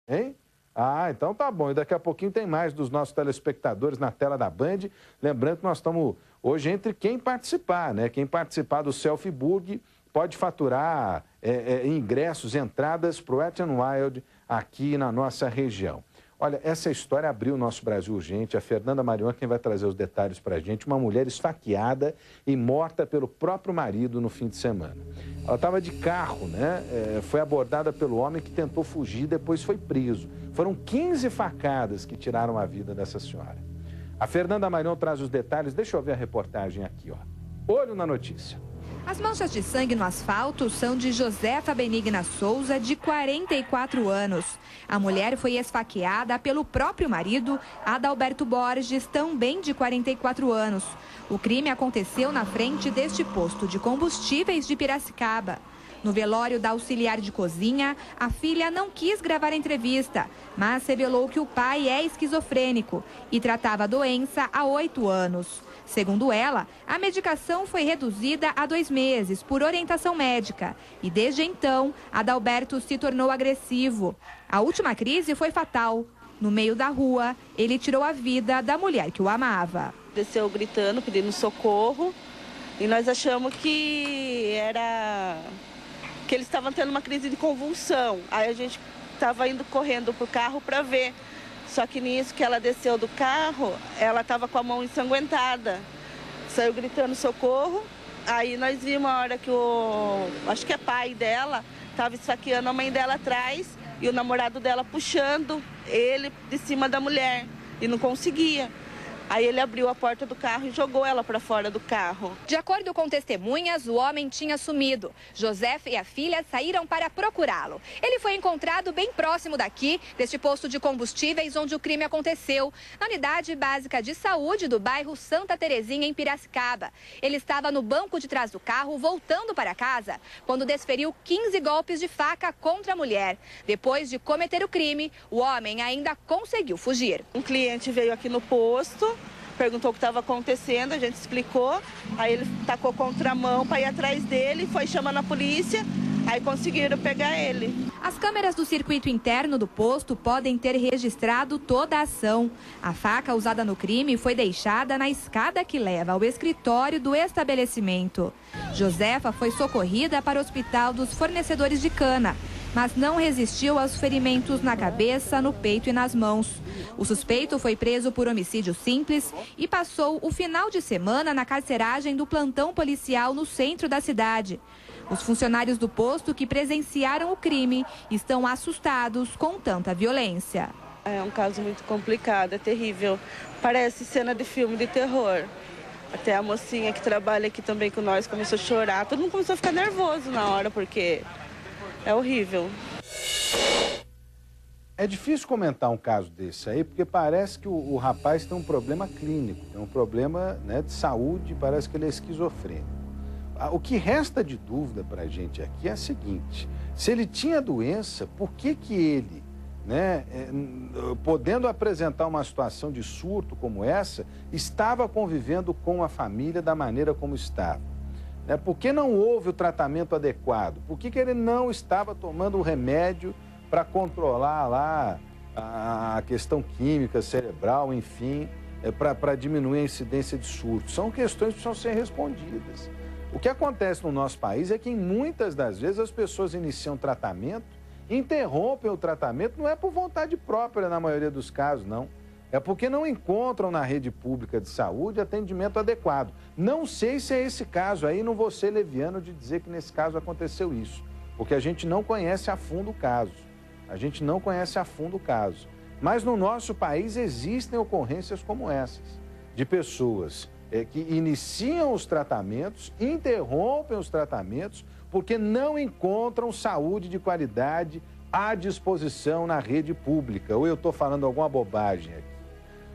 Hein? Ah, então tá bom. E daqui a pouquinho tem mais dos nossos telespectadores na tela da Band. Lembrando que nós estamos hoje entre quem participar, né? Quem participar do Selfie Burg pode faturar ingressos, entradas para o Wet n Wild aqui na nossa região. Olha, essa história abriu o nosso Brasil Urgente. A Fernanda Marion é quem vai trazer os detalhes para a gente. Uma mulher esfaqueada e morta pelo próprio marido no fim de semana. Ela estava de carro, né? Foi abordada pelo homem que tentou fugir e depois foi preso. Foram 15 facadas que tiraram a vida dessa senhora. A Fernanda Marion traz os detalhes. Deixa eu ver a reportagem aqui, ó. Olho na notícia. As manchas de sangue no asfalto são de Josefa Benigna Souza, de 44 anos. A mulher foi esfaqueada pelo próprio marido, Adalberto Borges, também de 44 anos. O crime aconteceu na frente deste posto de combustíveis de Piracicaba. No velório da auxiliar de cozinha, a filha não quis gravar a entrevista, mas revelou que o pai é esquizofrênico e tratava a doença há 8 anos. Segundo ela, a medicação foi reduzida a 2 meses por orientação médica e desde então, Adalberto se tornou agressivo. A última crise foi fatal. No meio da rua, ele tirou a vida da mulher que o amava. Desceu gritando, pedindo socorro e nós achamos que eles estavam tendo uma crise de convulsão. Aí a gente estava indo correndo pro carro para ver. Só que nisso que ela desceu do carro, ela estava com a mão ensanguentada. Saiu gritando socorro. Aí nós vimos a hora que acho que é pai dela, estava esfaqueando a mãe dela atrás e o namorado dela puxando ele de cima da mulher e não conseguia. Aí ele abriu a porta do carro e jogou ela para fora do carro. De acordo com testemunhas, o homem tinha sumido. Josefa e a filha saíram para procurá-lo. Ele foi encontrado bem próximo daqui, deste posto de combustíveis onde o crime aconteceu, na unidade básica de saúde do bairro Santa Terezinha, em Piracicaba. Ele estava no banco de trás do carro, voltando para casa, quando desferiu 15 golpes de faca contra a mulher. Depois de cometer o crime, o homem ainda conseguiu fugir. Um cliente veio aqui no posto, perguntou o que estava acontecendo, a gente explicou, aí ele tacou contramão para ir atrás dele, foi chamando a polícia, aí conseguiram pegar ele. As câmeras do circuito interno do posto podem ter registrado toda a ação. A faca usada no crime foi deixada na escada que leva ao escritório do estabelecimento. Josefa foi socorrida para o hospital dos fornecedores de cana, mas não resistiu aos ferimentos na cabeça, no peito e nas mãos. O suspeito foi preso por homicídio simples e passou o final de semana na carceragem do plantão policial no centro da cidade. Os funcionários do posto que presenciaram o crime estão assustados com tanta violência. É um caso muito complicado, é terrível. Parece cena de filme de terror. Até a mocinha que trabalha aqui também com nós começou a chorar. Todo mundo começou a ficar nervoso na hora, porque é horrível. É difícil comentar um caso desse aí, porque parece que o rapaz tem um problema clínico, tem um problema, né, de saúde, parece que ele é esquizofrênico. O que resta de dúvida para a gente aqui é a seguinte: se ele tinha doença, por que ele, né, podendo apresentar uma situação de surto como essa, estava convivendo com a família da maneira como estava? Por que não houve o tratamento adequado? Por que ele não estava tomando o remédio para controlar lá a questão química, cerebral, enfim, para diminuir a incidência de surto? São questões que precisam ser respondidas. O que acontece no nosso país é que, muitas das vezes, as pessoas iniciam tratamento, interrompem o tratamento, não é por vontade própria, na maioria dos casos, não. É porque não encontram na rede pública de saúde atendimento adequado. Não sei se é esse caso aí, não vou ser leviano de dizer que nesse caso aconteceu isso, porque a gente não conhece a fundo o caso. A gente não conhece a fundo o caso. Mas no nosso país existem ocorrências como essas, de pessoas que iniciam os tratamentos, interrompem os tratamentos, porque não encontram saúde de qualidade à disposição na rede pública. Ou eu estou falando alguma bobagem aqui.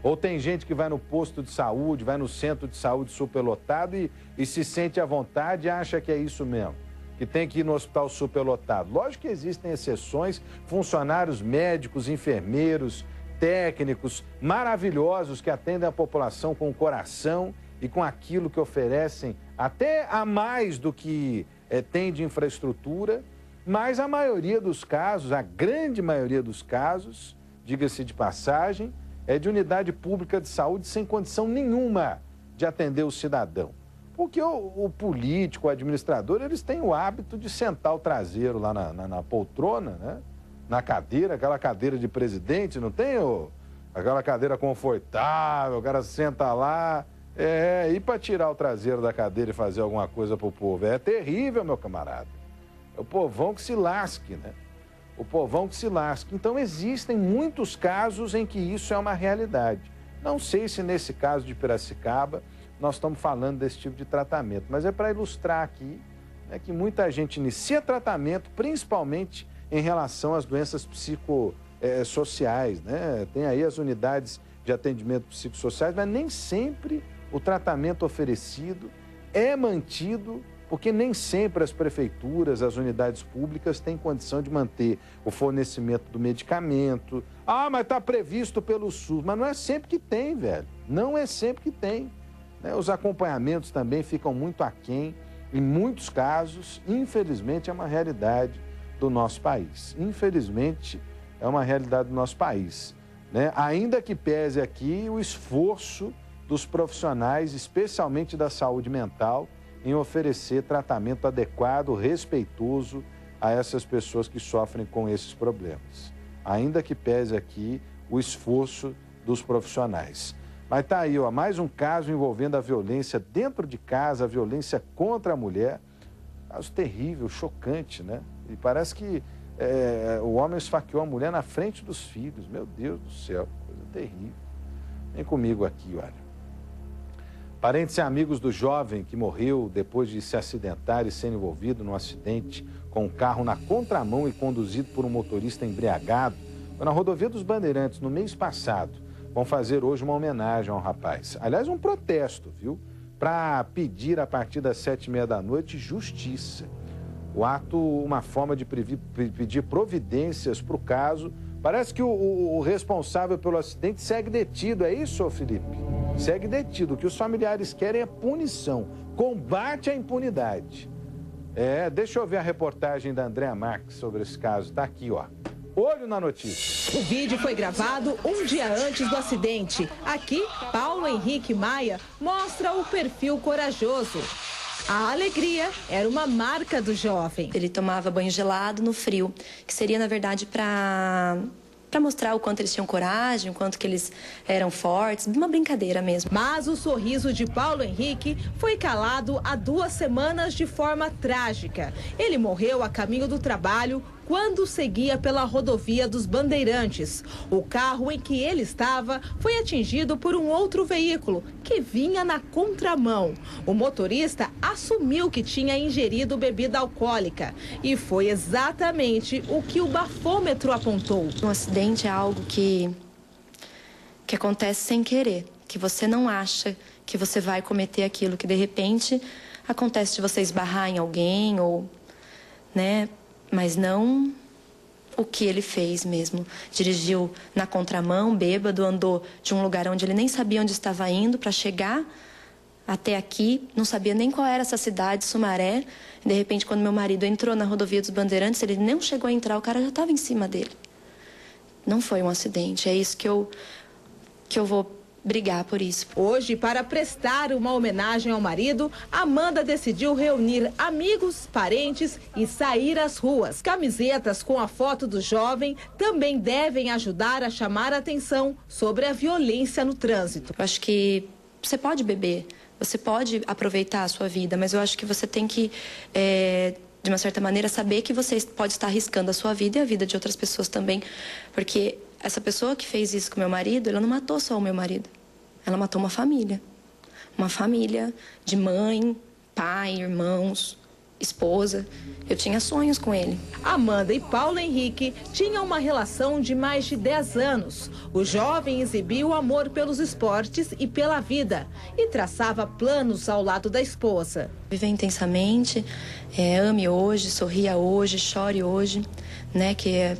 Ou tem gente que vai no posto de saúde, vai no centro de saúde superlotado e se sente à vontade e acha que é isso mesmo, que tem que ir no hospital superlotado. Lógico que existem exceções, funcionários médicos, enfermeiros, técnicos maravilhosos que atendem a população com o coração e com aquilo que oferecem, até a mais do que tem de infraestrutura, Mas a maioria dos casos, a grande maioria dos casos, diga-se de passagem, é de unidade pública de saúde sem condição nenhuma de atender o cidadão. Porque o político, o administrador, eles têm o hábito de sentar o traseiro lá na poltrona, né? Na cadeira, aquela cadeira de presidente, não tem aquela cadeira confortável, o cara senta lá. E para tirar o traseiro da cadeira e fazer alguma coisa pro povo. É terrível, meu camarada. É o povão que se lasque, né? O povão que se lasque. Então, existem muitos casos em que isso é uma realidade. Não sei se nesse caso de Piracicaba nós estamos falando desse tipo de tratamento, mas é para ilustrar aqui, né, que muita gente inicia tratamento, principalmente em relação às doenças psicossociais, né? Tem aí as unidades de atendimento psicossociais, mas nem sempre o tratamento oferecido é mantido, porque nem sempre as prefeituras, as unidades públicas têm condição de manter o fornecimento do medicamento. Ah, mas está previsto pelo SUS. Mas não é sempre que tem, velho. Não é sempre que tem. Né? Os acompanhamentos também ficam muito aquém. Em muitos casos, infelizmente, é uma realidade do nosso país. Infelizmente, é uma realidade do nosso país. Né? Ainda que pese aqui o esforço dos profissionais, especialmente da saúde mental, em oferecer tratamento adequado, respeitoso a essas pessoas que sofrem com esses problemas. Ainda que pese aqui o esforço dos profissionais. Mas tá aí, ó, mais um caso envolvendo a violência dentro de casa, a violência contra a mulher. Caso terrível, chocante, né? E parece que o homem esfaqueou a mulher na frente dos filhos. Meu Deus do céu, coisa terrível. Vem comigo aqui, olha. Parentes e amigos do jovem que morreu depois de se acidentar e ser envolvido num acidente com um carro na contramão e conduzido por um motorista embriagado na rodovia dos Bandeirantes no mês passado, vão fazer hoje uma homenagem ao rapaz. Aliás, um protesto, viu? Para pedir a partir das 7h30 da noite justiça. O ato, uma forma de pedir providências para o caso. Parece que o responsável pelo acidente segue detido, é isso, Felipe? Segue detido. O que os familiares querem é punição, combate à impunidade. Deixa eu ver a reportagem da Andréa Marques sobre esse caso. Tá aqui, ó. Olho na notícia. O vídeo foi gravado um dia antes do acidente. Aqui, Paulo Henrique Maia mostra o perfil corajoso. A alegria era uma marca do jovem. Ele tomava banho gelado no frio, que seria, na verdade, para mostrar o quanto eles tinham coragem, o quanto que eles eram fortes, uma brincadeira mesmo. Mas o sorriso de Paulo Henrique foi calado há 2 semanas de forma trágica. Ele morreu a caminho do trabalho quando seguia pela rodovia dos Bandeirantes. O carro em que ele estava foi atingido por um outro veículo que vinha na contramão. O motorista assumiu que tinha ingerido bebida alcoólica e foi exatamente o que o bafômetro apontou. Um acidente é algo que acontece sem querer, que você não acha que você vai cometer aquilo, que de repente acontece de você esbarrar em alguém ou, né? Mas não o que ele fez mesmo. Dirigiu na contramão, bêbado, andou de um lugar onde ele nem sabia onde estava indo para chegar até aqui, não sabia nem qual era essa cidade, Sumaré. De repente, quando meu marido entrou na rodovia dos Bandeirantes, ele não chegou a entrar, o cara já estava em cima dele. Não foi um acidente, é isso que eu vou brigar por isso. Hoje, para prestar uma homenagem ao marido, Amanda decidiu reunir amigos, parentes e sair às ruas. Camisetas com a foto do jovem também devem ajudar a chamar a atenção sobre a violência no trânsito. Eu acho que você pode beber, você pode aproveitar a sua vida, mas eu acho que você tem que, de uma certa maneira, saber que você pode estar arriscando a sua vida e a vida de outras pessoas também, porque essa pessoa que fez isso com meu marido, ela não matou só o meu marido. Ela matou uma família. Uma família de mãe, pai, irmãos, esposa. Eu tinha sonhos com ele. Amanda e Paulo Henrique tinham uma relação de mais de 10 anos. O jovem exibia o amor pelos esportes e pela vida e traçava planos ao lado da esposa. Viver intensamente, ame hoje, sorria hoje, chore hoje, né? Que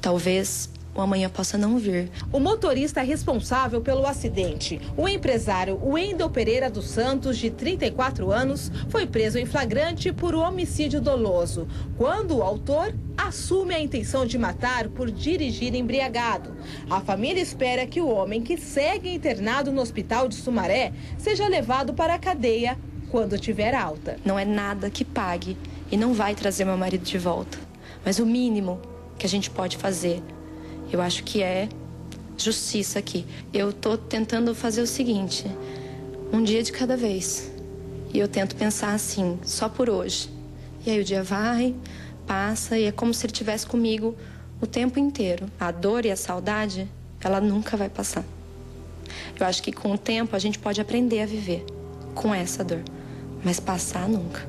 talvez o amanhã possa não vir. O motorista responsável pelo acidente, o empresário Wendel Pereira dos Santos, de 34 anos, foi preso em flagrante por homicídio doloso, quando o autor assume a intenção de matar por dirigir embriagado. A família espera que o homem, que segue internado no hospital de Sumaré, seja levado para a cadeia quando tiver alta. Não é nada que pague e não vai trazer meu marido de volta. Mas o mínimo que a gente pode fazer, eu acho que é justiça aqui. Eu tô tentando fazer o seguinte, um dia de cada vez. E eu tento pensar assim, só por hoje. E aí o dia vai, passa, e é como se ele estivesse comigo o tempo inteiro. A dor e a saudade, ela nunca vai passar. Eu acho que com o tempo a gente pode aprender a viver com essa dor, mas passar nunca.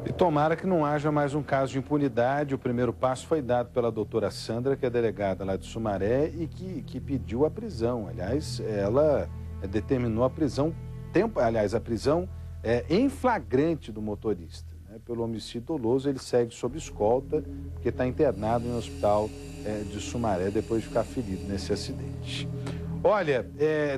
E tomara que não haja mais um caso de impunidade. O primeiro passo foi dado pela doutora Sandra, que é delegada lá de Sumaré, e que pediu a prisão. Aliás, ela determinou a prisão, a prisão em flagrante do motorista. Né? Pelo homicídio doloso, ele segue sob escolta, porque está internado em um hospital de Sumaré, depois de ficar ferido nesse acidente. Olha,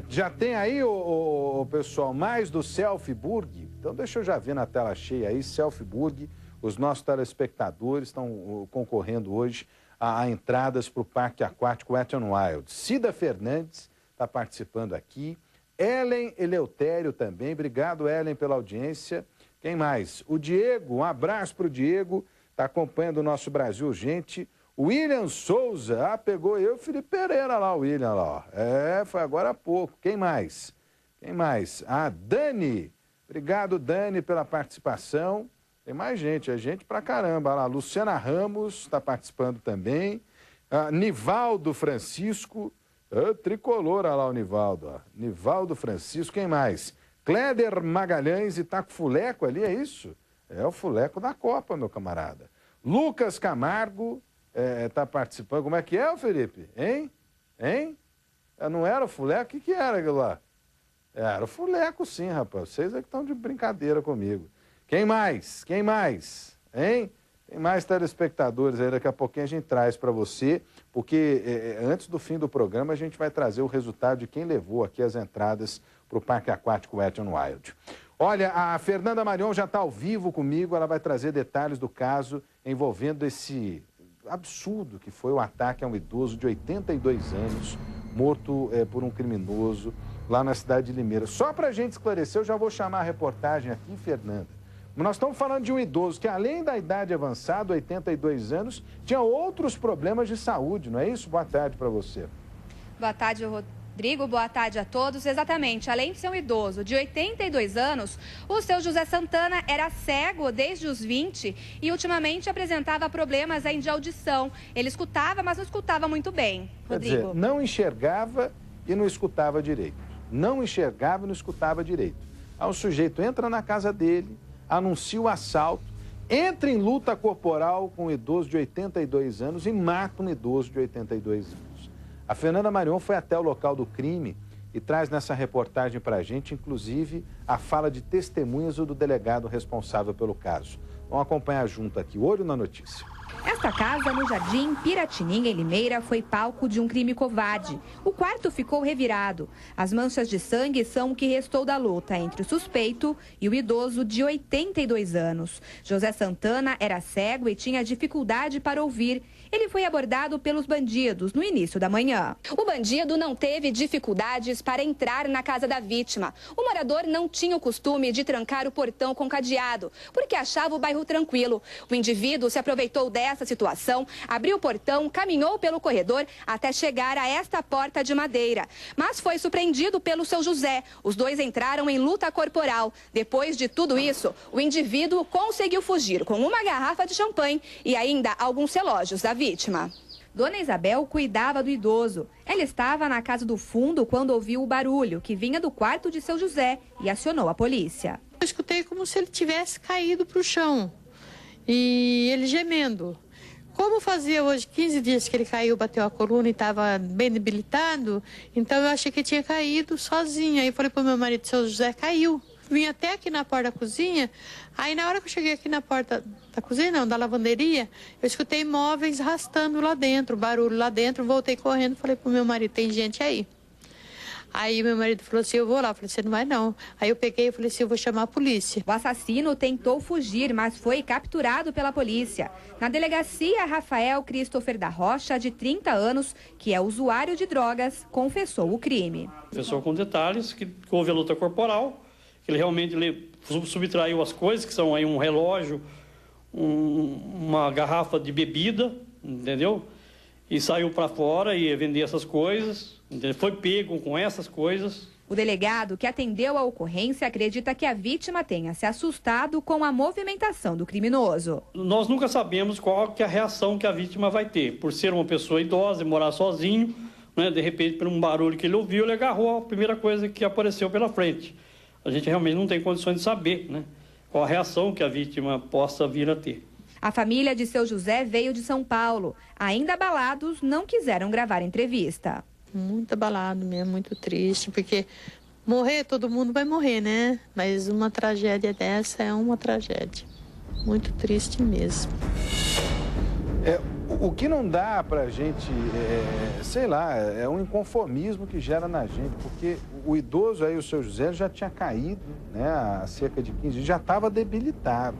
já tem aí, o pessoal, mais do Selfieburg? Então deixa eu já ver na tela cheia aí, Selfieburg. Os nossos telespectadores estão concorrendo hoje a entradas para o Parque Aquático Wet n Wild. Cida Fernandes está participando aqui. Ellen Eleutério também. Obrigado, Ellen, pela audiência. Quem mais? O Diego, um abraço para o Diego. Está acompanhando o nosso Brasil Urgente. William Souza, pegou eu e Felipe Pereira lá, o William lá, ó. Foi agora há pouco. Quem mais? Quem mais? Dani. Obrigado, Dani, pela participação. Tem mais gente, é gente pra caramba. Olha lá, Luciana Ramos está participando também. Nivaldo Francisco, tricolor, olha lá o Nivaldo. Ó. Nivaldo Francisco, quem mais? Cléder Magalhães e Taco Fuleco ali, é isso? É o Fuleco da Copa, meu camarada. Lucas Camargo está participando. Como é que é, Felipe? Hein? Não era o Fuleco? O que era aquilo lá? Era o Fuleco, sim, rapaz. Vocês é que estão de brincadeira comigo. Quem mais? Quem mais? Hein? Tem mais telespectadores aí, daqui a pouquinho a gente traz para você, porque antes do fim do programa a gente vai trazer o resultado de quem levou aqui as entradas para o Parque Aquático Wet n Wild. Olha, a Fernanda Marion já está ao vivo comigo, ela vai trazer detalhes do caso envolvendo esse absurdo que foi o ataque a um idoso de 82 anos, morto por um criminoso lá na cidade de Limeira. Só para a gente esclarecer, eu já vou chamar a reportagem aqui, Fernanda. Nós estamos falando de um idoso que, além da idade avançada, 82 anos, tinha outros problemas de saúde, não é isso? Boa tarde para você. Boa tarde, Rodrigo. Boa tarde a todos. Exatamente. Além de ser um idoso de 82 anos, o seu José Santana era cego desde os 20 e ultimamente apresentava problemas de audição. Ele escutava, mas não escutava muito bem, Rodrigo. Quer dizer, não enxergava e não escutava direito. Não enxergava e não escutava direito. Aí o sujeito entra na casa dele, anuncia o assalto, entra em luta corporal com um idoso de 82 anos e mata um idoso de 82 anos. A Fernanda Marion foi até o local do crime e traz nessa reportagem para a gente, inclusive, a fala de testemunhas do delegado responsável pelo caso. Vamos acompanhar junto aqui, Olho na Notícia. Esta casa, no Jardim Piratininga, em Limeira, foi palco de um crime covarde. O quarto ficou revirado. As manchas de sangue são o que restou da luta entre o suspeito e o idoso de 82 anos. José Santana era cego e tinha dificuldade para ouvir. Ele foi abordado pelos bandidos no início da manhã. O bandido não teve dificuldades para entrar na casa da vítima. O morador não tinha o costume de trancar o portão com cadeado, porque achava o bairro tranquilo. O indivíduo se aproveitou dessa situação, abriu o portão, caminhou pelo corredor até chegar a esta porta de madeira. Mas foi surpreendido pelo seu José. Os dois entraram em luta corporal. Depois de tudo isso, o indivíduo conseguiu fugir com uma garrafa de champanhe e ainda alguns relógios da vítima. Dona Isabel cuidava do idoso. Ela estava na casa do fundo quando ouviu o barulho, que vinha do quarto de seu José, e acionou a polícia. Eu escutei como se ele tivesse caído para o chão e ele gemendo. Como fazia hoje 15 dias que ele caiu, bateu a coluna e estava bem debilitado, então eu achei que ele tinha caído sozinho. Aí falei para o meu marido, seu José caiu. vim até aqui na porta da cozinha. Aí na hora que eu cheguei aqui na porta da cozinha, não, da lavanderia, eu escutei móveis arrastando lá dentro, barulho lá dentro, voltei correndo, falei pro meu marido, tem gente aí. Aí meu marido falou assim, eu vou lá. Eu falei, você não vai não. Aí eu peguei e falei assim, eu vou chamar a polícia. O assassino tentou fugir, mas foi capturado pela polícia. Na delegacia, Rafael Christopher da Rocha, de 30 anos, que é usuário de drogas, confessou o crime. Confessou com detalhes que houve a luta corporal, que ele realmente subtraiu as coisas, que são aí um relógio, uma garrafa de bebida, entendeu? E saiu para fora e ia vender essas coisas, entendeu? Foi pego com essas coisas. O delegado que atendeu a ocorrência acredita que a vítima tenha se assustado com a movimentação do criminoso. Nós nunca sabemos qual que é a reação que a vítima vai ter. Por ser uma pessoa idosa e morar sozinho, né, de repente, por um barulho que ele ouviu, ele agarrou a primeira coisa que apareceu pela frente. A gente realmente não tem condições de saber, né, qual a reação que a vítima possa vir a ter. A família de seu José veio de São Paulo. Ainda abalados, não quiseram gravar entrevista. Muito abalado mesmo, muito triste, porque morrer, todo mundo vai morrer, né? Mas uma tragédia dessa é uma tragédia. Muito triste mesmo. O que não dá pra gente, sei lá, é um inconformismo que gera na gente, porque o idoso aí, o seu José, já tinha caído, né, há cerca de 15 dias, já estava debilitado.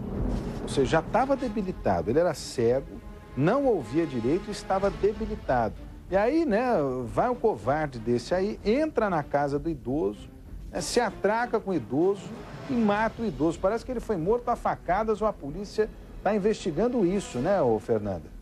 Ou seja, já estava debilitado, ele era cego, não ouvia direito e estava debilitado. E aí, né, vai um covarde desse aí, entra na casa do idoso, né, se atraca com o idoso e mata o idoso. Parece que ele foi morto a facadas ou a polícia está investigando isso, né, Fernanda?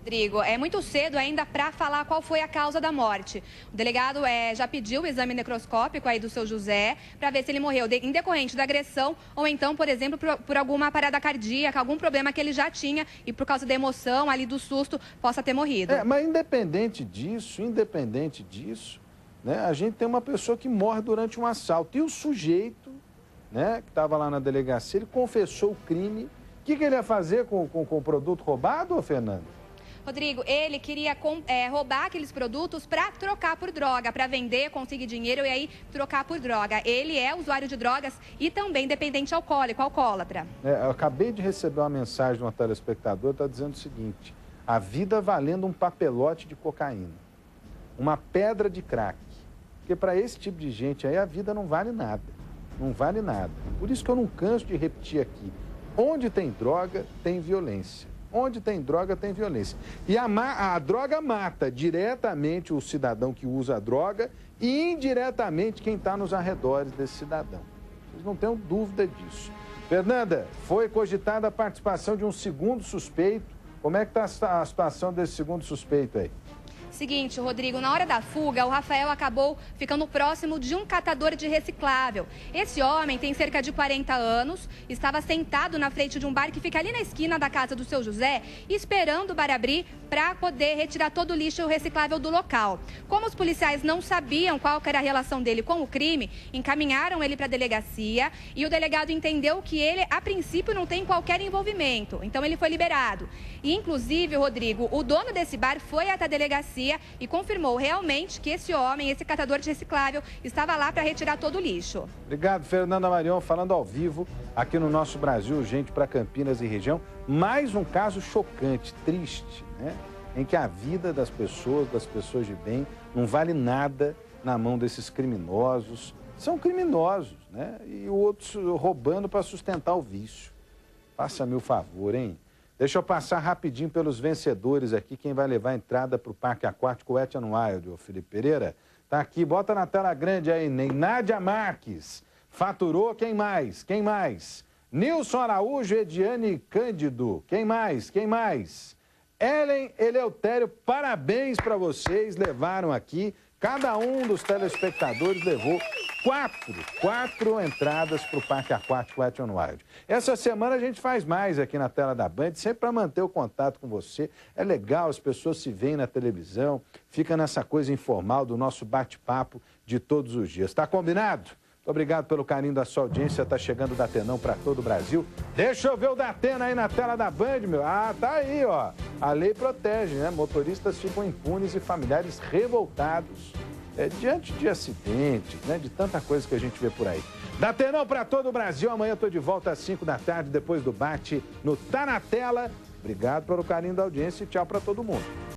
Rodrigo, é muito cedo ainda para falar qual foi a causa da morte. O delegado já pediu o exame necroscópico aí do seu José para ver se ele morreu em decorrente da agressão ou então, por exemplo, por alguma parada cardíaca, algum problema que ele já tinha e por causa da emoção ali do susto possa ter morrido. Mas independente disso, né, a gente tem uma pessoa que morre durante um assalto. E o sujeito, né, que estava lá na delegacia, ele confessou o crime. O que ele ia fazer com o produto roubado, Fernando? Rodrigo, ele queria roubar aqueles produtos para trocar por droga, para vender, conseguir dinheiro e aí trocar por droga. Ele é usuário de drogas e também dependente alcoólico, alcoólatra. Eu acabei de receber uma mensagem de uma telespectadora, está dizendo o seguinte: a vida valendo um papelote de cocaína, uma pedra de crack. Porque para esse tipo de gente aí a vida não vale nada, não vale nada. Por isso que eu não canso de repetir aqui, onde tem droga, tem violência. Onde tem droga, tem violência. E a droga mata diretamente o cidadão que usa a droga e indiretamente quem está nos arredores desse cidadão. Vocês não tenham dúvida disso. Fernanda, foi cogitada a participação de um segundo suspeito. Como é que está a situação desse segundo suspeito aí? Seguinte, Rodrigo, na hora da fuga, o Rafael acabou ficando próximo de um catador de reciclável. Esse homem tem cerca de 40 anos, estava sentado na frente de um bar que fica ali na esquina da casa do seu José, esperando o bar abrir para poder retirar todo o lixo reciclável do local. Como os policiais não sabiam qual era a relação dele com o crime, encaminharam ele para a delegacia e o delegado entendeu que ele, a princípio, não tem qualquer envolvimento. Então, ele foi liberado. E, inclusive, Rodrigo, o dono desse bar foi até a delegacia e confirmou realmente que esse homem, esse catador de reciclável, estava lá para retirar todo o lixo. Obrigado, Fernanda Marion, falando ao vivo aqui no Nosso Brasil, gente, para Campinas e região. Mais um caso chocante, triste, né? Em que a vida das pessoas de bem, não vale nada na mão desses criminosos. São criminosos, né? E outros roubando para sustentar o vício. Faça-me o favor, hein? Deixa eu passar rapidinho pelos vencedores aqui, quem vai levar a entrada para o Parque Aquático Wet n Wild, o Felipe Pereira. Tá aqui, bota na tela grande aí, Nádia Marques. Faturou, quem mais? Quem mais? Nilson Araújo, Ediane Cândido. Quem mais? Quem mais? Ellen Eleutério, parabéns para vocês, levaram aqui. Cada um dos telespectadores levou quatro entradas para o Parque Aquático Wet n Wild. Essa semana a gente faz mais aqui na tela da Band, sempre para manter o contato com você. É legal, as pessoas se veem na televisão, fica nessa coisa informal do nosso bate-papo de todos os dias. Tá combinado? Muito obrigado pelo carinho da sua audiência, está chegando o Datenão para todo o Brasil. Deixa eu ver o Datena aí na tela da Band, meu. Ah, tá aí, ó. A lei protege, né? Motoristas ficam impunes e familiares revoltados diante de acidentes, né, de tanta coisa que a gente vê por aí. Datenão para todo o Brasil. Amanhã eu estou de volta às 5 da tarde, depois do Bate no Tá na Tela. Obrigado pelo carinho da audiência e tchau para todo mundo.